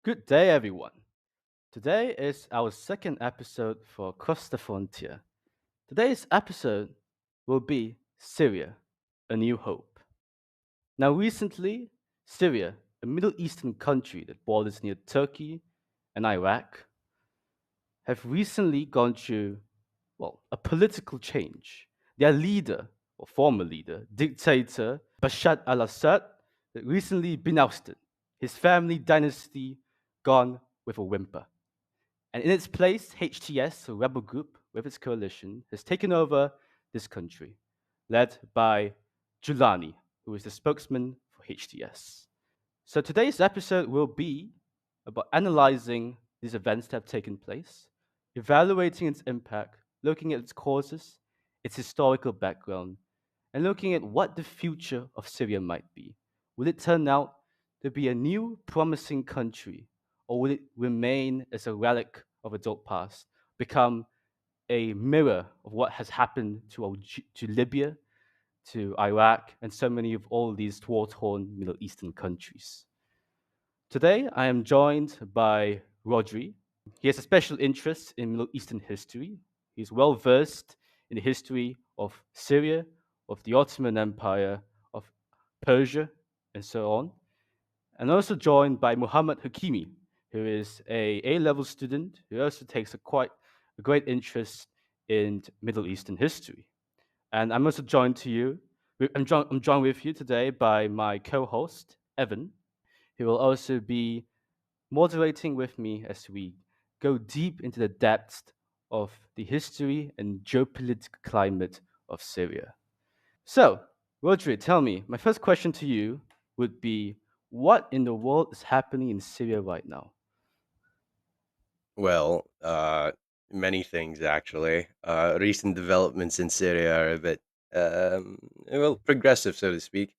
Good day, everyone. Today is our second episode for Across the Frontier. Today's episode will be Syria, A New Hope. Now, recently, Syria, a Middle Eastern country that borders near Turkey and Iraq, have recently gone through, a political change. Their leader, or former leader, dictator Bashar al-Assad, had recently been ousted. His family dynasty gone with a whimper. And in its place, HTS, a rebel group with its coalition, has taken over this country, led by Julani, who is the spokesman for HTS. So today's episode will be about analyzing these events that have taken place, evaluating its impact, looking at its causes, its historical background, and looking at what the future of Syria might be. Will it turn out to be a new, promising country, or will it remain as a relic of its old past, become a mirror of what has happened to Libya, to Iraq, and so many of all these war torn Middle Eastern countries? Today, I am joined by Rodri. He has a special interest in Middle Eastern history. He's well versed in the history of Syria, of the Ottoman Empire, of Persia, and so on. And also joined by Muhammad Hakimi, who is a A-level student who also takes a great interest in Middle Eastern history. And I'm also joined to you. I'm joined with you today by my co-host Evan, who will also be moderating with me as we go deep into the depths of the history and geopolitical climate of Syria. So, Rodri, tell me, my first question to you would be what in the world is happening in Syria right now? Well, many things actually. Recent developments in Syria are a bit, progressive, so to speak.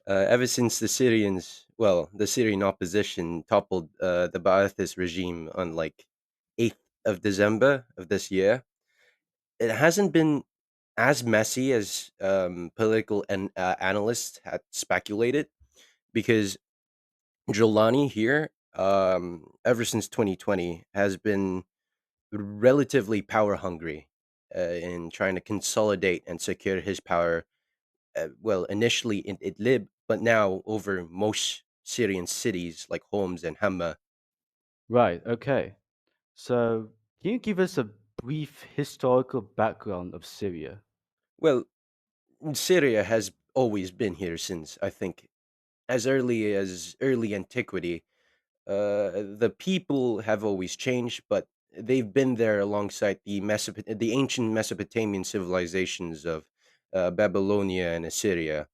Ever since the Syrian opposition toppled the Ba'athist regime on 8th of December of this year, it hasn't been as messy as political and analysts had speculated because Jolani here, ever since 2020, has been relatively power hungry in trying to consolidate and secure his power. Initially in Idlib, but now over most Syrian cities like Homs and Hama. Right, okay. So, can you give us a brief historical background of Syria? Well, Syria has always been here since, I think, as early as early antiquity. The people have always changed, but they've been there alongside the ancient Mesopotamian civilizations of Babylonia and Assyria.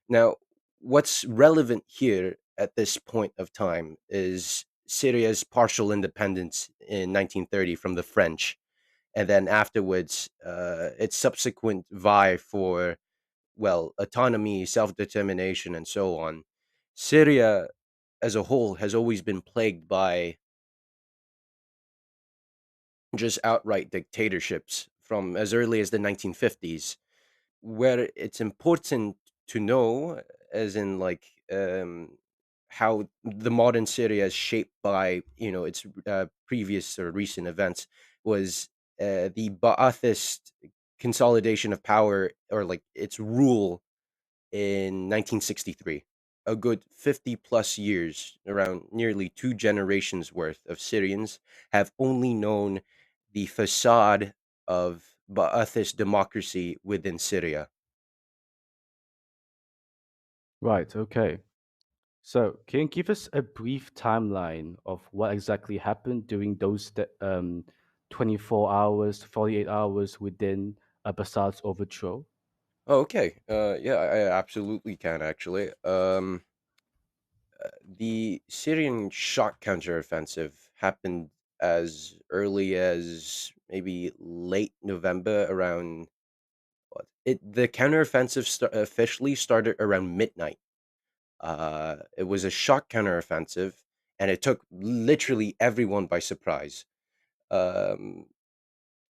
Now, what's relevant here at this point of time is Syria's partial independence in 1930 from the French, and then afterwards, its subsequent vie for, autonomy, self determination, and so on. Syria as a whole has always been plagued by just outright dictatorships from as early as the 1950s, where it's important to know, as in how the modern Syria is shaped by its previous or recent events was the Ba'athist consolidation of power, or like its rule in 1963. A good 50 plus years, around nearly two generations worth of Syrians have only known the facade of Ba'athist democracy within Syria. Right, okay. So, can you give us a brief timeline of what exactly happened during those 24 hours, 48 hours within Bassad's overthrow? Oh, okay. Yeah, I absolutely can actually. The Syrian shock counteroffensive happened as early as maybe late November, around the counteroffensive officially started around midnight. It was a shock counteroffensive, and it took literally everyone by surprise. Um,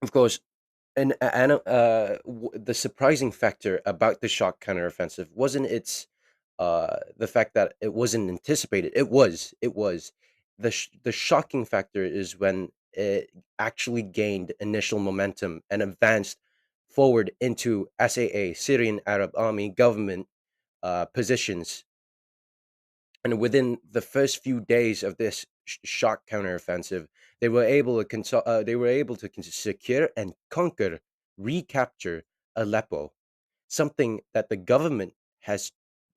of course, the surprising factor about the shock counteroffensive wasn't the fact that it wasn't anticipated. It was. The shocking factor is when it actually gained initial momentum and advanced forward into SAA, Syrian Arab Army government positions, and within the first few days of this shock counteroffensive, they were able to secure and conquer, recapture Aleppo, something that the government has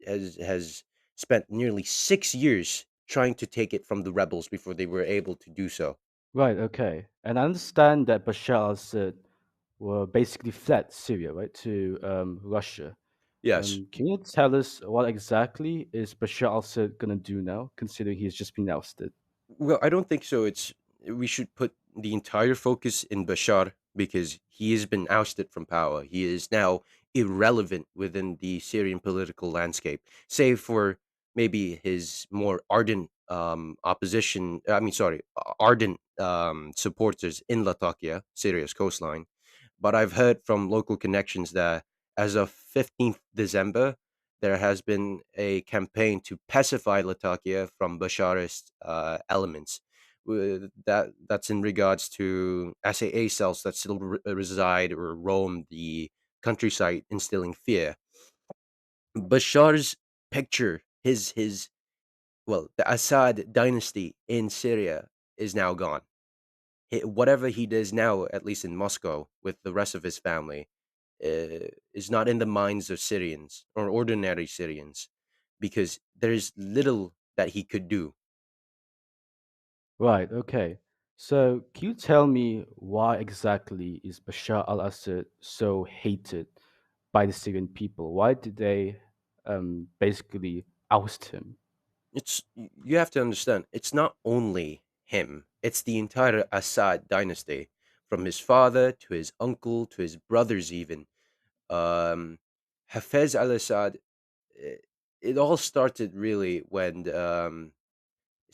has spent nearly 6 years trying to take it from the rebels before they were able to do so. Right, okay. And I understand that Bashar al-Assad were basically fled Syria, right, to Russia. Yes. Can you tell us what exactly is Bashar al-Assad gonna do now, considering he's just been ousted? Well, I don't think so. It's We should put the entire focus in Bashar because he has been ousted from power. He is now irrelevant within the Syrian political landscape, save for maybe his more ardent opposition. I mean, sorry, ardent supporters in Latakia, Syria's coastline. But I've heard from local connections that as of 15th December, there has been a campaign to pacify Latakia from Basharist elements. That's in regards to SAA cells that still reside or roam the countryside, instilling fear. Bashar's picture, his well, the Assad dynasty in Syria is now gone. Whatever he does now, at least in Moscow, with the rest of his family, is not in the minds of Syrians or ordinary Syrians, because there's little that he could do. Right, okay. So, can you tell me why exactly is Bashar al-Assad so hated by the Syrian people? Why did they basically oust him? You have to understand, it's not only him; it's the entire Assad dynasty, from his father to his uncle to his brothers, even. Um, Hafez al-Assad. It, it all started really when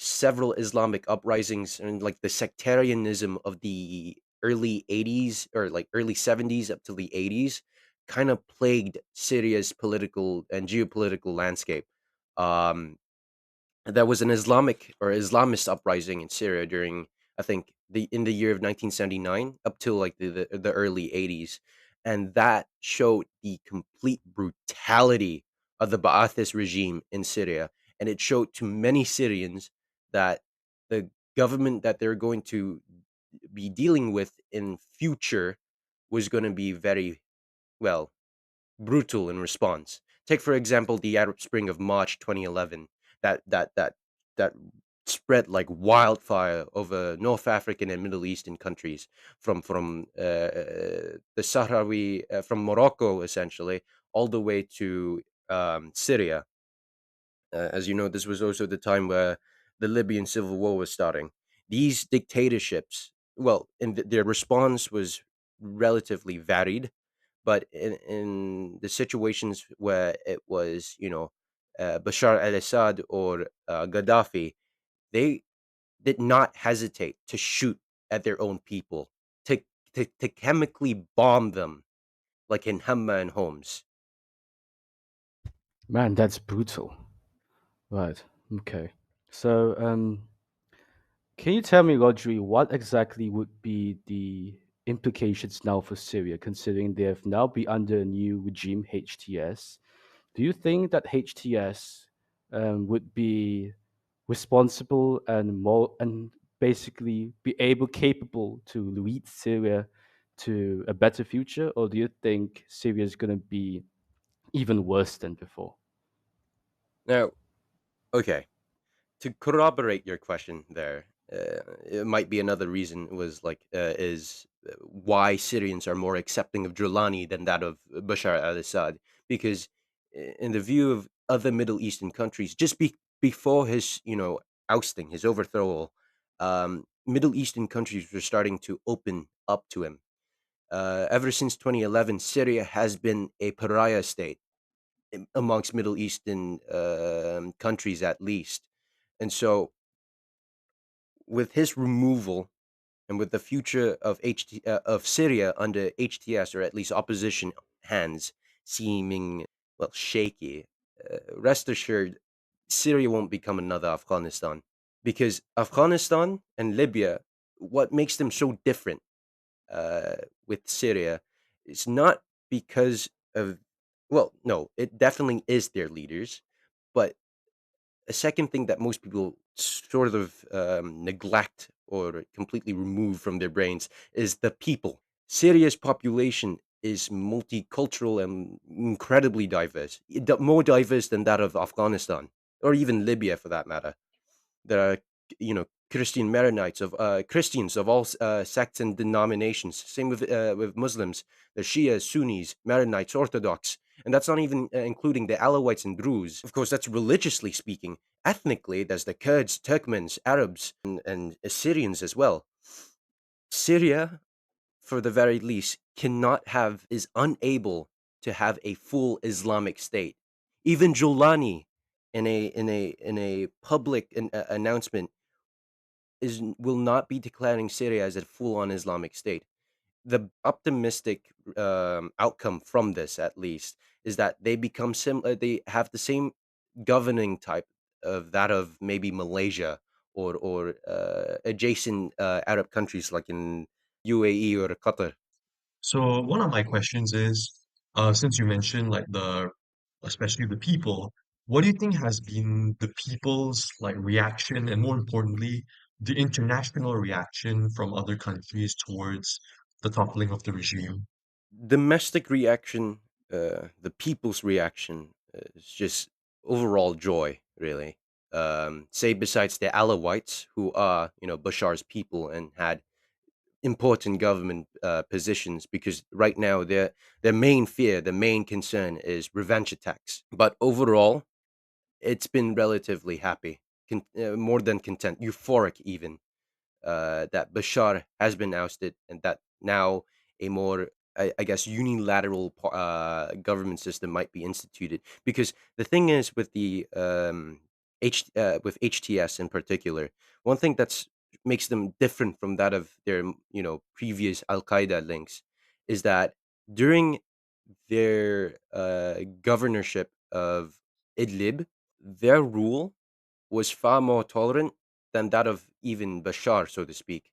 several Islamic uprisings and like the sectarianism of the early 80s or like early 70s up to the 80s kind of plagued Syria's political and geopolitical landscape. Um, there was an Islamic or Islamist uprising in Syria during, I think, the year of 1979 up till like the early 80s, and that showed the complete brutality of the Ba'athist regime in Syria, and it showed to many Syrians that the government that they're going to be dealing with in future was going to be very, well, brutal in response. Take for example the Arab Spring of March 2011, that spread like wildfire over North African and Middle Eastern countries, from the Sahrawi, from Morocco essentially, all the way to Syria. As you know, this was also the time where the Libyan civil war was starting. These dictatorships, well, their response was relatively varied, but in the situations where it was, Bashar al-Assad or Gaddafi, they did not hesitate to shoot at their own people, to to chemically bomb them, like in Hamma and Homs. Man, that's brutal. Right, okay. So, can you tell me, Rodri, what exactly would be the implications now for Syria, considering they have now been under a new regime, HTS? Do you think that HTS would be responsible and more and basically be capable to lead Syria to a better future, or do you think Syria is going to be even worse than before? Now, okay, to corroborate your question there, it might be another reason was like is why Syrians are more accepting of Drulani than that of Bashar al-Assad, because in the view of other Middle Eastern countries, just before his ousting, his overthrow, Middle Eastern countries were starting to open up to him. Ever since 2011, Syria has been a pariah state amongst Middle Eastern countries, at least. And so, with his removal and with the future of of Syria under HTS, or at least opposition hands, seeming, well, shaky, rest assured, Syria won't become another Afghanistan. because Afghanistan and Libya, what makes them so different uh, with Syria is not because of, well, no, it definitely is their leaders, but a second thing that most people sort of neglect or completely remove from their brains is the people. Syria's population is multicultural and incredibly diverse, more diverse than that of Afghanistan or even Libya for that matter. There are, Christian Maronites of Christians of all sects and denominations. Same with Muslims. There's Shia, Sunnis, Maronites, Orthodox, and that's not even including the Alawites and Druze. Of course, that's religiously speaking. Ethnically, there's the Kurds, Turkmens, Arabs, and Assyrians as well. Syria, for the very least, is unable to have a full Islamic state. Even Jolani, in a public announcement, will not be declaring Syria as a full-on Islamic state. The optimistic outcome from this, at least, is that they become similar. They have the same governing type of that of maybe Malaysia or adjacent Arab countries like in UAE or Qatar. So one of my questions is, since you mentioned like especially the people, what do you think has been the people's like reaction, and more importantly, the international reaction from other countries towards the toppling of the regime? Domestic reaction, the people's reaction is just overall joy, really. Say besides the Alawites, who are Bashar's people and had important government positions, because right now their main fear, the main concern is revenge attacks. But overall, it's been relatively happy, more than content, euphoric even, that Bashar has been ousted and that now a more, I guess, unilateral government system might be instituted. Because the thing is with with HTS in particular, one thing that's makes them different from that of their previous Al Qaeda links is that during their governorship of Idlib, their rule was far more tolerant than that of even Bashar, so to speak.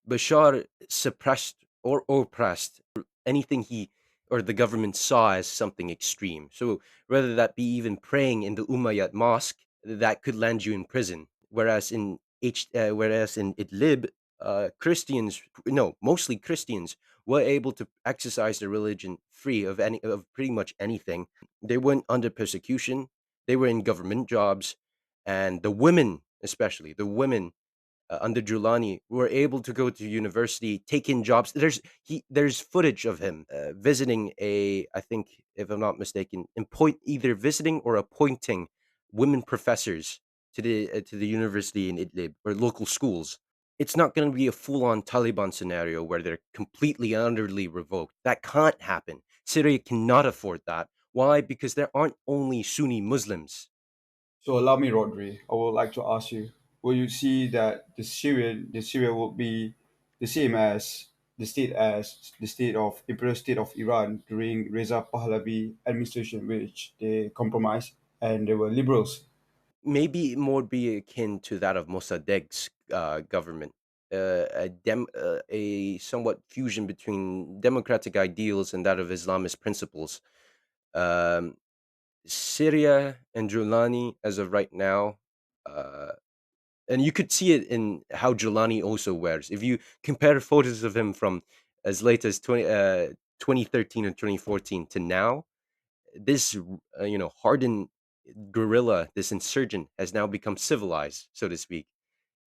Bashar suppressed or oppressed anything he or the government saw as something extreme. So whether that be even praying in the Umayyad mosque, that could land you in prison. Whereas in Idlib, Christians, no, mostly Christians, were able to exercise their religion free of pretty much anything. They weren't under persecution. They were in government jobs, and the women, especially the women under Julani, were able to go to university, take in jobs. There's footage of him visiting I think, if I'm not mistaken, either visiting or appointing women professors to the university in Idlib or local schools. It's not going to be a full-on Taliban scenario where they're completely and utterly revoked. That can't happen. Syria cannot afford that. Why? Because there aren't only Sunni Muslims. So allow me, Rodri. I would like to ask you: will you see that the Syria will be the same as the state of Imperial State of Iran during Reza Pahlavi administration, which they compromised and they were liberals? Maybe more be akin to that of Mossadegh's government, a somewhat fusion between democratic ideals and that of Islamist principles. Um, Syria and Julani, as of right now, uh, and you could see it in how Julani also wears. If you compare photos of him from as late as 2013 and 2014 to now, this hardened guerrilla, this insurgent, has now become civilized, so to speak.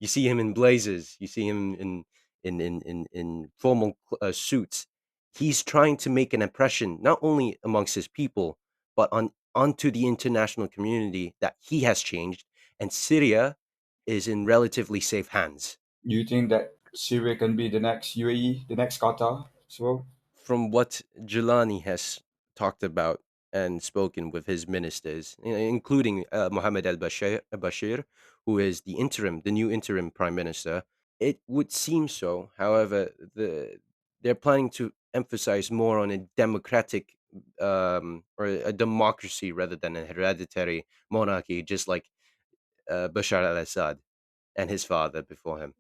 You see him in blazers. You see him in formal suits. He's trying to make an impression not only amongst his people, but onto the international community that he has changed, and Syria is in relatively safe hands. Do you think that Syria can be the next UAE, the next Qatar as well? From what Jelani has talked about and spoken with his ministers, including Mohammed al-Bashir, who is the new interim prime minister, it would seem so. However, they're planning to emphasize more on a democratic or a democracy rather than a hereditary monarchy, just like Bashar al-Assad. and his father before him.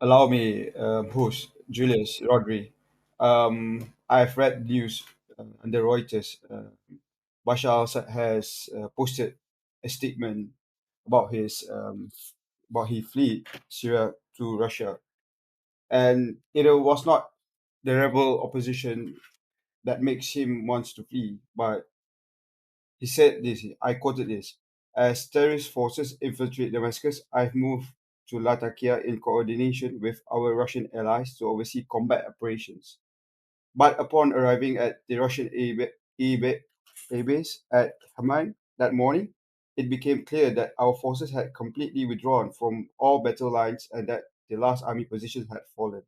Allow me, host Julius Rodri. I've read news under Reuters. Bashar al-Assad has posted a statement about his about he fled Syria to Russia, and it was not the rebel opposition that makes him wants to flee, but he said this. I quoted this: "As terrorist forces infiltrate Damascus, I've moved to Latakia in coordination with our Russian allies to oversee combat operations. But upon arriving at the Russian air base at Haman that morning, it became clear that our forces had completely withdrawn from all battle lines and that the last army positions had fallen.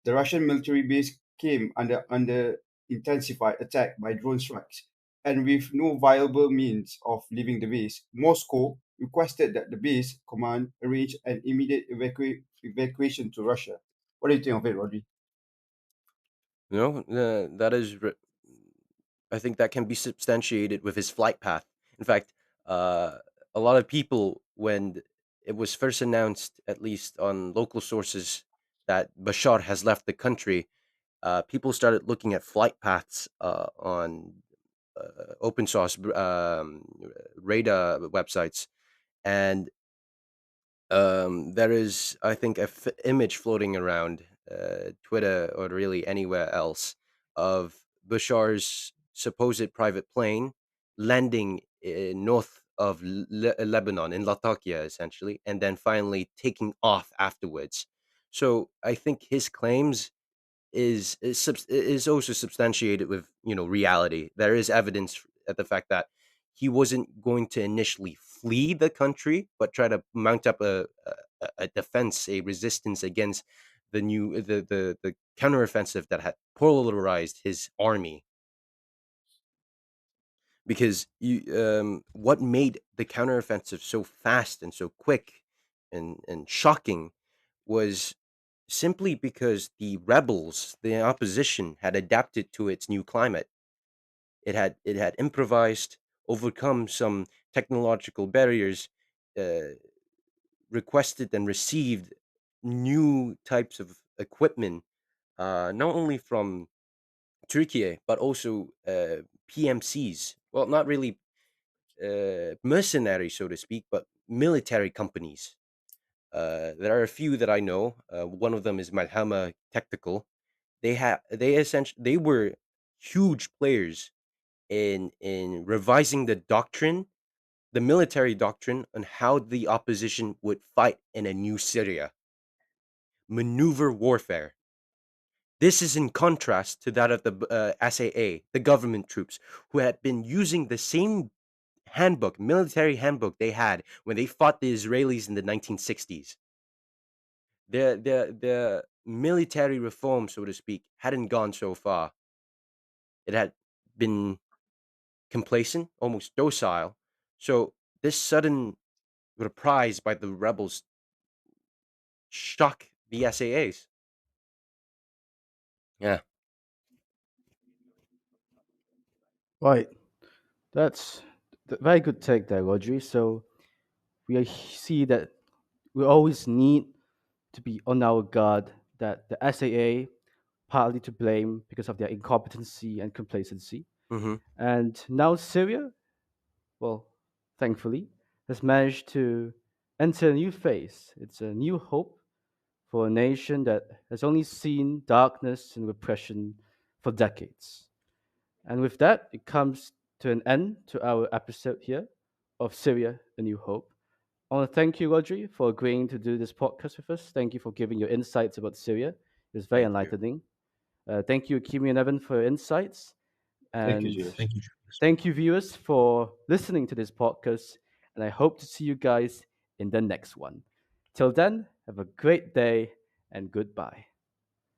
The Russian military base came under intensified attack by drone strikes, and with no viable means of leaving the base, Moscow requested that the base command arrange an immediate evacuation to Russia." What do you think of it, Rodri? That is, I think that can be substantiated with his flight path. In fact, uh, a lot of people, when it was first announced, at least on local sources, that Bashar has left the country, people started looking at flight paths on open source radar websites, and there is, I think, image floating around Twitter or really anywhere else of Bashar's supposed private plane landing north of Lebanon in Latakia, essentially, and then finally taking off afterwards. So I think his claims is also substantiated with reality. There is evidence at the fact that he wasn't going to initially flee the country, but try to mount up a defense, a resistance against the counteroffensive that had polarized his army. Because what made the counteroffensive so fast and so quick and shocking was simply because the rebels, the opposition, had adapted to its new climate. It had improvised, overcome some technological barriers, uh, requested and received new types of equipment, not only from Turkey but also PMCs. Well, not really mercenaries, so to speak, but military companies. There are a few that I know. One of them is Malhama Tactical. They were huge players in revising the doctrine, the military doctrine on how the opposition would fight in a new Syria. Maneuver warfare. This is in contrast to that of the SAA, the government troops, who had been using the same handbook, military handbook they had when they fought the Israelis in the 1960s. The military reform, so to speak, hadn't gone so far. It had been complacent, almost docile. So this sudden reprise by the rebels shock the SAAs. Yeah. Right. That's very good take there, Rodri. So see that we always need to be on our guard that the SAA partly to blame because of their incompetency and complacency. Mm-hmm. And now Syria, well, thankfully, has managed to enter a new phase. It's a new hope for a nation that has only seen darkness and repression for decades. And with that, it comes to an end to our episode here of Syria, A New Hope. I want to thank you, Rodri, for agreeing to do this podcast with us. Thank you for giving your insights about Syria. It was very Thank you. enlightening. Thank you, Kimi and Evan, for your insights. Thank you, And Julius. Thank you, Julius. thank you, viewers, for listening to this podcast. And I hope to see you guys in the next one. Till then, have a great day and goodbye.